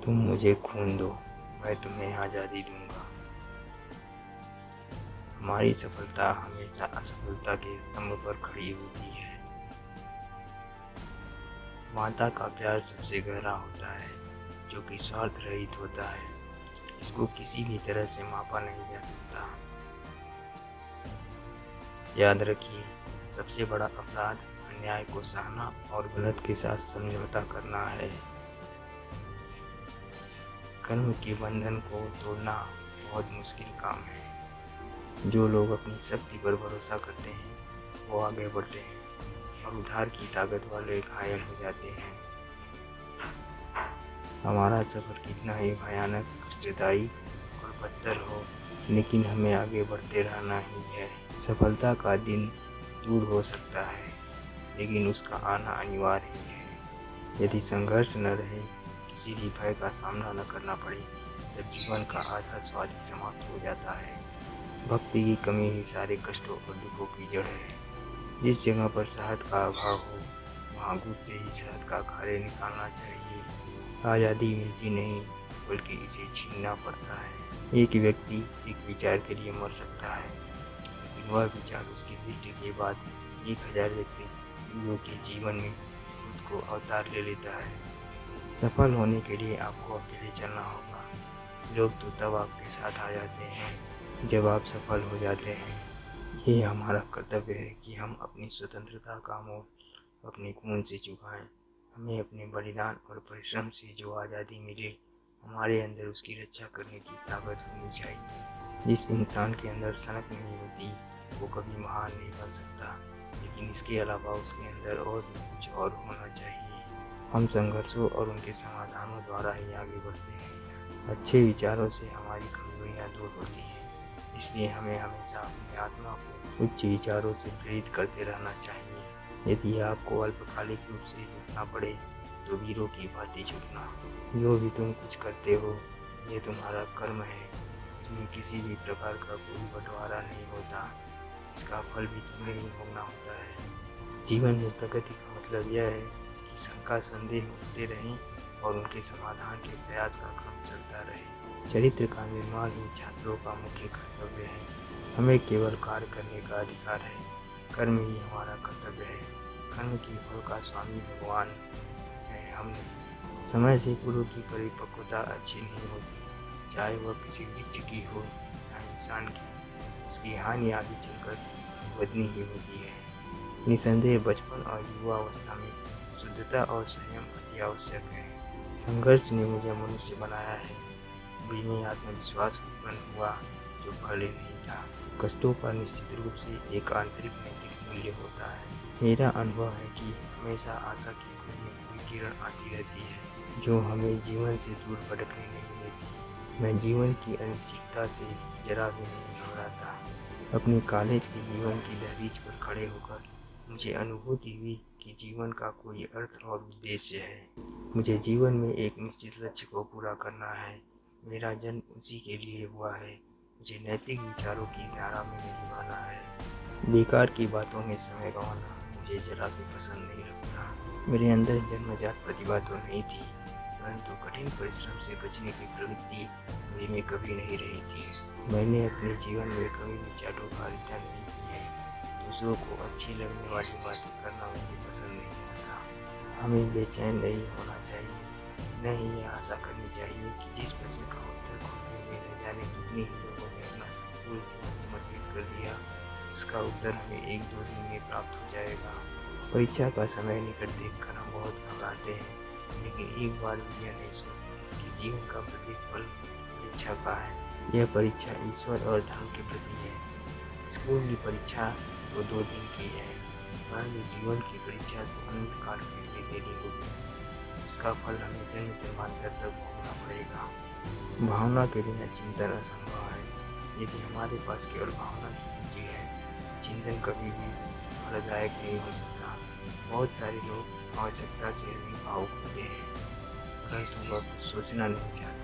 तुम मुझे खून दो, मैं तुम्हें आज़ादी दूंगा। हमारी सफलता हमेशा असफलता के स्तंभ पर खड़ी होती है। माता का प्यार सबसे गहरा होता है, जो कि स्वार्थ रहित होता है। इसको किसी भी तरह से मापा नहीं जा सकता। याद रखिए, सबसे बड़ा अपराध अन्याय को सहना और गलत के साथ समझौता करना है। कर्म के बंधन को तोड़ना बहुत मुश्किल काम है। जो लोग अपनी शक्ति पर भरोसा करते हैं वो आगे बढ़ते हैं, और उधार की ताकत वाले घायल हो जाते हैं। हमारा सफर कितना ही भयानक, कष्टदायी और बदतर हो, लेकिन हमें आगे बढ़ते रहना ही है। सफलता का दिन दूर हो सकता है, लेकिन उसका आना अनिवार्य ही है। यदि संघर्ष न रहे, किसी भी भय का सामना न करना पड़े, तब जीवन का आधा स्वाद ही समाप्त हो जाता है। भक्ति की कमी ही सारे कष्टों और दुखों की जड़ है। जिस जगह पर शहद का अभाव हो, वहाँ गुड़ से ही शहद का खारे निकालना चाहिए। आज़ादी मिलती नहीं, बल्कि इसे छीनना पड़ता है। एक व्यक्ति एक विचार के लिए मर सकता है, लेकिन वह विचार उसकी मृत्यु के बाद 1000 व्यक्तियों के जीवन में खुद को अवतार ले लेता है। सफल होने के लिए आपको अकेले चलना होगा। लोग तो तब आपके साथ आ जाते हैं जब आप सफल हो जाते हैं। ये हमारा कर्तव्य है कि हम अपनी स्वतंत्रता का मोल अपने खून से चुकाएं। हमें अपने बलिदान और परिश्रम से जो आज़ादी मिले, हमारे अंदर उसकी रक्षा करने की ताकत होनी चाहिए। जिस इंसान के अंदर सनक नहीं होती, वो कभी महान नहीं बन सकता, लेकिन इसके अलावा उसके अंदर और भी कुछ और होना चाहिए। हम संघर्षों और उनके समाधानों द्वारा ही आगे बढ़ते हैं। अच्छे विचारों से हमारी कमजोरियाँ दूर होती हैं, इसलिए हमें हमेशा अपनी आत्मा को उच्च विचारों से प्रेरित करते रहना चाहिए। यदि आपको अल्पकालिक रूप से झुकना पड़े, तो वीरों की भांति झुकना। जो भी तुम कुछ करते हो, ये तुम्हारा कर्म है। इसमें किसी भी प्रकार का कोई बंटवारा नहीं होता। इसका फल भी तुम्हें ही भोगना होता है। जीवन में प्रगति का मतलब यह है कि शंका संदेह उठते रहें और उनके समाधान के प्रयास का क्रम चलता रहे। चरित्र का निर्माण ही छात्रों का मुख्य कर्तव्य है। हमें केवल कार्य करने का अधिकार है, कर्म ही हमारा कर्तव्य है। कर्म के फल का स्वामी भगवान है, हम नहीं। समय से पूर्व की परिपक्वता अच्छी नहीं होती, चाहे वह किसी वृक्ष की हो या इंसान की। उसकी हानि आगे चलकर बदनी ही होती है। निसंदेह बचपन और युवावस्था में शुद्धता और संयम अति आवश्यक है। संघर्ष ने मुझे मनुष्य बनाया है। मुझ में आत्मविश्वास उत्पन्न हुआ जो पहले नहीं था। कष्टों का निश्चित रूप से एक आंतरिक नैतिक मूल्य होता है। मेरा अनुभव है कि हमेशा आशा की कोई किरण आती रहती है, जो हमें जीवन से दूर भटकने नहीं देती। मैं जीवन की अनिश्चितता से जरा भी नहीं घबराता। अपने कॉलेज के जीवन की दहलीज पर खड़े होकर मुझे अनुभूति हुई कि जीवन का कोई अर्थ और उद्देश्य है। मुझे जीवन में एक निश्चित लक्ष्य को पूरा करना है। मेरा जन्म उसी के लिए हुआ है। मुझे नैतिक विचारों की धारा में नहीं बहना है। बेकार की बातों में समय गंवाना मुझे जरा भी पसंद नहीं लगता। मेरे अंदर जन्मजात प्रतिभा तो नहीं थी, परंतु कठिन परिश्रम से बचने की प्रवृत्ति मुझ में कभी नहीं रही थी। मैंने अपने जीवन में कभी भी चाटुकारिता नहीं की है। दूसरों को अच्छी लगने वाली बातें करना मुझे पसंद नहीं आता। हमें बेचैन नहीं होना चाहिए, न ही यह आशा करनी चाहिए कि जिस प्रश्न का उत्तर खोजने में न जाने कितने ही लोगों ने अपना संपूर्ण जीवन समर्पित कर दिया, उसका उत्तर हमें 1-2 दिन में प्राप्त हो जाएगा। परीक्षा का समय निकट देखकर हम बहुत घबराते हैं, लेकिन एक बार भी यह नहीं सोचते कि जीवन का प्रतिफल परीक्षा का है। यह परीक्षा ईश्वर और धर्म के प्रति है। स्कूल की परीक्षा तो 2 दिन की है, परंतु जीवन की परीक्षा तो अनंत काल के लिए देनी होगी। उसका फल हमें जन्म जन्मांतर तक भोगना पड़ेगा। भावना के बिना चिंतन असंभव है। यदि हमारे पास केवल भावना की पूंजी है, चिंतन कभी भी फलदायक नहीं हो सकता। बहुत सारे लोग आवश्यकता से भी भावुक होते हैं, परंतु वह कुछ सोचना नहीं चाहते।